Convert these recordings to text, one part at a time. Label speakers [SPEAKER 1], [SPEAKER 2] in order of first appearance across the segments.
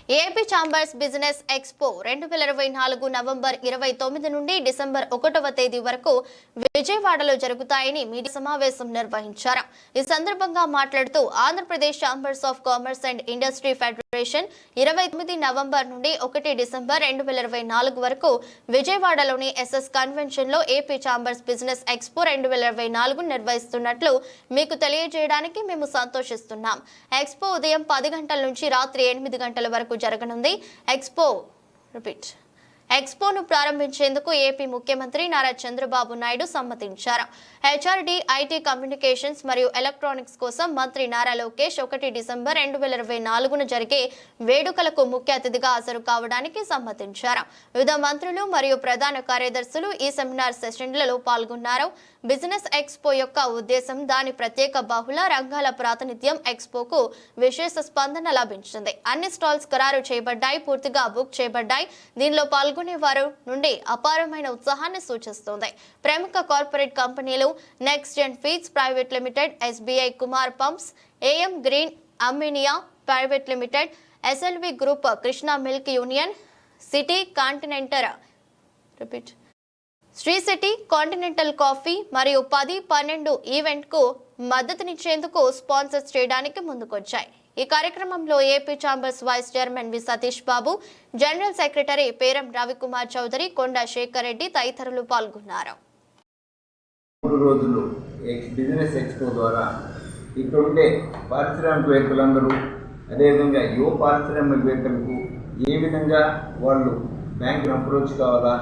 [SPEAKER 1] AP chambers business expo 2024 November 29 నుండి December 1వ తేదీ వరకు విజయవాడలో జరుగుతాయని మీడియా సమావేశం నిర్వహించారు. ఈ సందర్భంగా మాట్లాడుతూ Andhra Pradesh chambers of commerce and industry federation 29 November నుండి 1 డిసెంబర్ 2024 వరకు విజయవాడలోని ఎస్ఎస్ కన్వెన్షన్ లో ఏపీ ఛాంబర్స్ బిజినెస్ ఎక్స్పో 2024 నిర్వహిస్తున్నట్లు మీకు తెలియజేయడానికి మేము సంతోషిస్తున్నాం. ఎక్స్పో ఉదయం 10 గంటల నుంచి రాత్రి 8 గంటల వరకు జరగనుంది. ఎక్స్పోను ప్రారంభించేందుకు ఏపీ ముఖ్యమంత్రి నారా చంద్రబాబు నాయుడు సమ్మతించారు. హెచ్ఆర్డీ, ఐటీ, కమ్యూనికేషన్స్ మరియు ఎలక్ట్రానిక్స్ కోసం మంత్రి నారా లోకేష్ 1 డిసెంబర్ 2024 జరిగే వేడుకలకు ముఖ్య అతిథిగా హాజరు కావడానికి సమ్మతించారు. వివిధ మంత్రులు మరియు ప్రధాన కార్యదర్శులు ఈ సెమినార్ సెషన్లలో పాల్గొన్నారు. బిజినెస్ ఎక్స్పో యొక్క ఉద్దేశం దాని ప్రత్యేక బహుళ రంగాల ప్రాతినిధ్యం. ఎక్స్పోకు విశేష స్పందన లభించింది. అన్ని స్టాల్స్ ఖరారు చేయబడ్డాయి, పూర్తిగా బుక్ చేయబడ్డాయి. దీనిలో పాల్గొనే వారు నుండి అపారమైన ఉత్సాహాన్ని సూచిస్తుంది. ప్రముఖ కార్పొరేట్ కంపెనీలు next gen feeds private limited, SBI Kumar pumps, AM green ammonia private limited, SLV group, Krishna milk union, city continental Sri city, continental coffee మరియు 10-12 ఈవెంట్ కు మద్దతునిచ్చేందుకు స్పాన్సర్స్ చేయడానికి ముందుకొచ్చాయి. ఈ కార్యక్రమంలో AP chambers vice chairman V Satish Babu, general secretary Peram Ravikumar Chowdary, Konda Sekhar Reddy తదితరులు పాల్గొన్నారు.
[SPEAKER 2] 3 రోజులు బిజినెస్ ఎక్స్పో ద్వారా ఇక్కడ ఉండే పారిశ్రామికవేత్తలందరూ, అదేవిధంగా యువ పారిశ్రామికవేత్తలకు ఏ విధంగా వాళ్ళు బ్యాంకును అప్రోచ్ కావాలా,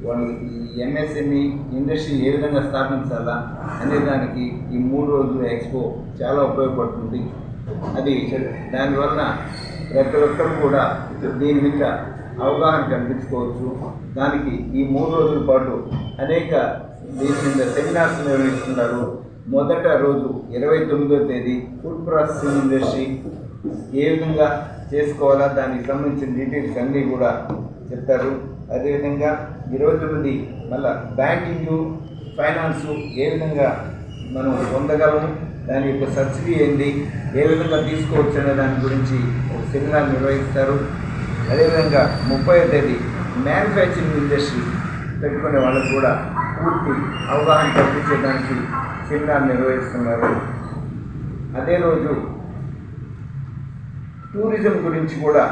[SPEAKER 2] వాళ్ళు ఎంఎస్ఎంఈ ఇండస్ట్రీ ఏ విధంగా స్థాపించాలా అనే దానికి ఈ 3 రోజుల ఎక్స్పో చాలా ఉపయోగపడుతుంది. అది దానివల్ల ప్రతి ఒక్కరు కూడా దీని మీద అవగాహన కల్పించుకోవచ్చు. దానికి ఈ 3 రోజుల పాటు అనేక దీని మీద సెమినార్స్ నిర్వహిస్తున్నారు. మొదట రోజు 29వ తేదీ ఫుడ్ ప్రాసెసింగ్ ఇండస్ట్రీ ఏ విధంగా చేసుకోవాలా దానికి సంబంధించిన డీటెయిల్స్ అన్నీ కూడా చెప్తారు. అదేవిధంగా 29 మళ్ళీ బ్యాంకింగ్, ఫైనాన్సు ఏ విధంగా మనం పొందగలము, దాని యొక్క సబ్సిడీ ఏంటి, ఏ విధంగా తీసుకోవచ్చు అనే దాని గురించి ఒక సెమినార్ నిర్వహిస్తారు. అదేవిధంగా 30వ తేదీ మ్యానుఫ్యాక్చరింగ్ ఇండస్ట్రీ పెట్టుకునే వాళ్ళకు కూడా పూర్తి అవగాహన కల్పించడానికి సెమినార్ నిర్వహిస్తున్నారు. అదే రోజు టూరిజం గురించి కూడా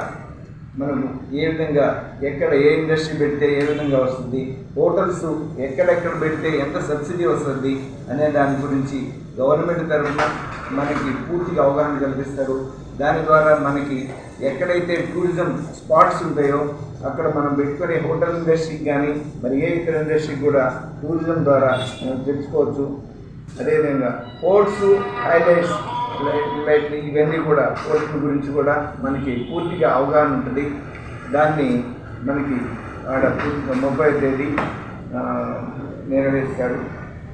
[SPEAKER 2] మనము ఏ విధంగా ఎక్కడ ఏ ఇండస్ట్రీ పెడితే ఏ విధంగా వస్తుంది, హోటల్స్ ఎక్కడెక్కడ పెడితే ఎంత సబ్సిడీ వస్తుంది అనే దాని గురించి గవర్నమెంట్ తరఫున మనకి పూర్తిగా అవగాహన కల్పిస్తారు. దాని ద్వారా మనకి ఎక్కడైతే టూరిజం స్పాట్స్ ఉంటాయో అక్కడ మనం పెట్టుకునే హోటల్ ఇండస్ట్రీకి కానీ మరి ఏ ఇతర ఇండస్ట్రీకి కూడా టూరిజం ద్వారా మనం తెలుసుకోవచ్చు. అదేవిధంగా పోర్ట్స్, హైలైట్స్ ఇవన్నీ కూడా పోర్ట్ల గురించి కూడా మనకి పూర్తిగా అవగాహన ఉంటుంది. దాన్ని మనకి ఆడ 30వ తేదీ నిర్వహిస్తాడు.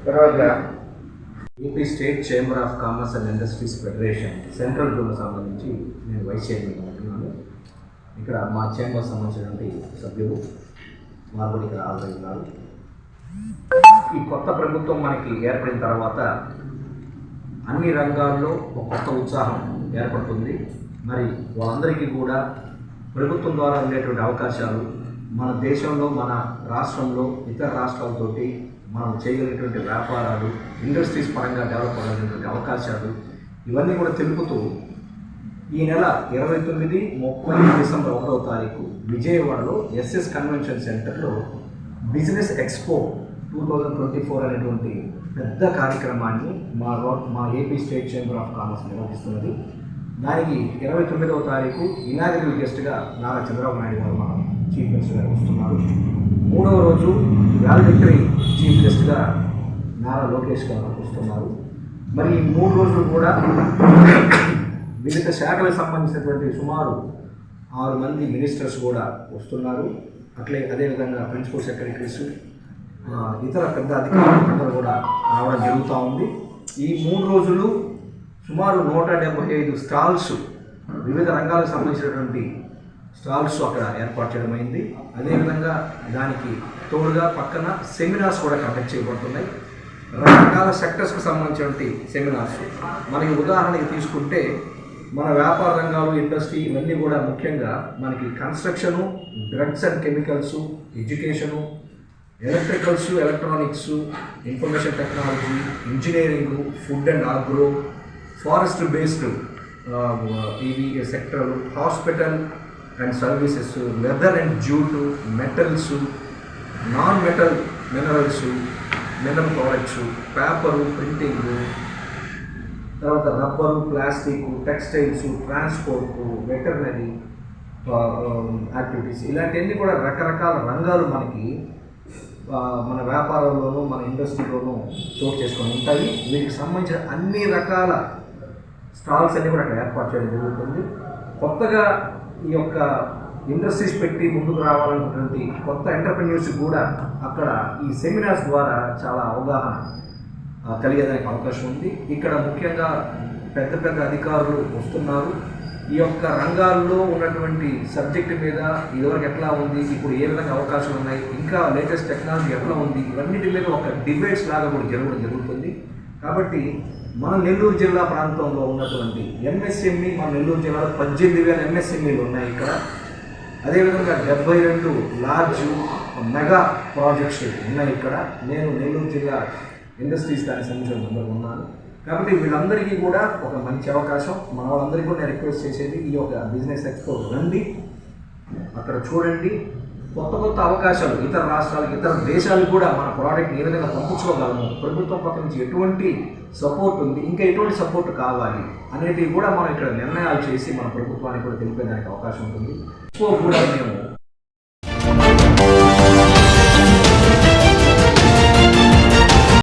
[SPEAKER 2] తర్వాత
[SPEAKER 3] AP state chamber of commerce and industries federation central zone సంబంధించి నేను వైస్ చైర్మన్ ఉంటున్నాను. ఇక్కడ మా ఛాంబర్ సంబంధించినటువంటి సభ్యులు మార్పులు ఇక్కడ హాజరై ఉన్నారు. ఈ కొత్త ప్రభుత్వం మనకి ఏర్పడిన తర్వాత అన్ని రంగాల్లో ఒక కొత్త ఉత్సాహం ఏర్పడుతుంది. మరి వాళ్ళందరికీ కూడా ప్రభుత్వం ద్వారా ఉండేటువంటి అవకాశాలు, మన దేశంలో మన రాష్ట్రంలో ఇతర రాష్ట్రాలతోటి మనం చేయగలిగినటువంటి వ్యాపారాలు, ఇండస్ట్రీస్ పరంగా డెవలప్ అవ్వగలిగినటువంటి అవకాశాలు ఇవన్నీ కూడా తెలుపుతూ ఈ నెల 29, 30 డిసెంబర్ 1వ తారీఖు విజయవాడలో ఎస్ఎస్ కన్వెన్షన్ సెంటర్లో బిజినెస్ ఎక్స్పో 2024 అనేటువంటి పెద్ద కార్యక్రమాన్ని మా AP state chamber of commerce నిర్వహిస్తున్నది. దానికి 29వ తారీఖు ఇనాగరల్ గెస్ట్గా నారా చంద్రబాబు నాయుడు గారు మన చీఫ్ మినిస్టర్ గారు వస్తున్నారు. 3వ రోజు వాల్డిక్టరీ చీఫ్ గెస్ట్గా నారా లోకేష్ గారు వస్తున్నారు. మరి ఈ 3 రోజులు కూడా వివిధ శాఖలకు సంబంధించినటువంటి సుమారు 6 మంది మినిస్టర్స్ కూడా వస్తున్నారు. అదేవిధంగా ప్రిన్సిపల్ సెక్రటరీస్, ఇతర పెద్ద అధికారులు కూడా రావడం జరుగుతూ ఉంది. ఈ 3 రోజులు సుమారు 175 స్టాల్స్, వివిధ రంగాలకు సంబంధించినటువంటి స్టాల్స్ అక్కడ ఏర్పాటు చేయడం అయింది. అదేవిధంగా దానికి తోడుగా పక్కన సెమినార్స్ కూడా కండక్ట్ చేయబడుతున్నాయి. రకరకాల సెక్టర్స్కి సంబంధించినటువంటి సెమినార్స్. మనకి ఉదాహరణకి తీసుకుంటే మన వ్యాపార రంగాలు, ఇండస్ట్రీ ఇవన్నీ కూడా ముఖ్యంగా మనకి construction, drugs and chemicals, education, electricals, electronics, information technology, engineering, food and agro, forest based ఇవి సెక్టర్లు, hospital and services, leather and jute, metals, non metal minerals, mineral products, paper, printing, తర్వాత rubber, plastic, textiles, transport, veterinary activities, ఇలాంటివన్నీ కూడా రకరకాల రంగాలు మనకి మన వ్యాపారంలోనూ మన ఇండస్ట్రీలోనూ చోటు చేసుకొని ఉంటాయి. వీటికి సంబంధించిన అన్ని రకాల స్టాల్స్ అన్నీ కూడా అక్కడ ఏర్పాటు చేయడం జరుగుతుంది. కొత్తగా ఈ యొక్క ఇండస్ట్రీస్ పెట్టి ముందుకు రావాలన్నటువంటి కొత్త ఎంటర్ప్రెన్యూర్స్ కూడా అక్కడ ఈ సెమినార్స్ ద్వారా చాలా అవగాహన కలిగేదానికి అవకాశం ఉంది. ఇక్కడ ముఖ్యంగా పెద్ద పెద్ద అధికారులు వస్తున్నారు. ఈ యొక్క రంగాల్లో ఉన్నటువంటి సబ్జెక్టు మీద ఇదివరకు ఎట్లా ఉంది, ఇప్పుడు ఏ విధంగా అవకాశాలు ఉన్నాయి, ఇంకా లేటెస్ట్ టెక్నాలజీ ఎట్లా ఉంది, ఇవన్నిటి మీద ఒక డిబేట్స్ లాగా కూడా జరగడం జరుగుతుంది. కాబట్టి మన నెల్లూరు జిల్లా ప్రాంతంలో ఉన్నటువంటి ఎంఎస్ఎంఈ, మన నెల్లూరు జిల్లాలో 18,000 ఎంఎస్ఎంఈలు ఉన్నాయి ఇక్కడ. అదేవిధంగా 72 లార్జ్ మెగా ప్రాజెక్ట్స్ ఉన్నాయి ఇక్కడ. నేను నెల్లూరు జిల్లా ఇండస్ట్రీస్ దానికి సంబంధించిన మెంబర్ ఉన్నాను. కాబట్టి వీళ్ళందరికీ కూడా ఒక మంచి అవకాశం. మన వాళ్ళందరికీ కూడా నేను రిక్వెస్ట్ చేసేది, ఈ యొక్క బిజినెస్ ఎక్స్పో రండి, అక్కడ చూడండి. కొత్త కొత్త అవకాశాలు ఇతర రాష్ట్రాలకు, ఇతర దేశాలకు కూడా మన ప్రోడక్ట్ని ఏ విధంగా పంపించుకోగలము, ప్రభుత్వం పక్క నుంచి ఎటువంటి సపోర్ట్ ఉంది, ఇంకా ఎటువంటి సపోర్ట్ కావాలి అనేటివి కూడా మనం ఇక్కడ నిర్ణయాలు చేసి మన ప్రభుత్వానికి కూడా తెలిపేదానికి అవకాశం ఉంటుంది. ఎక్స్పో కూడా మేము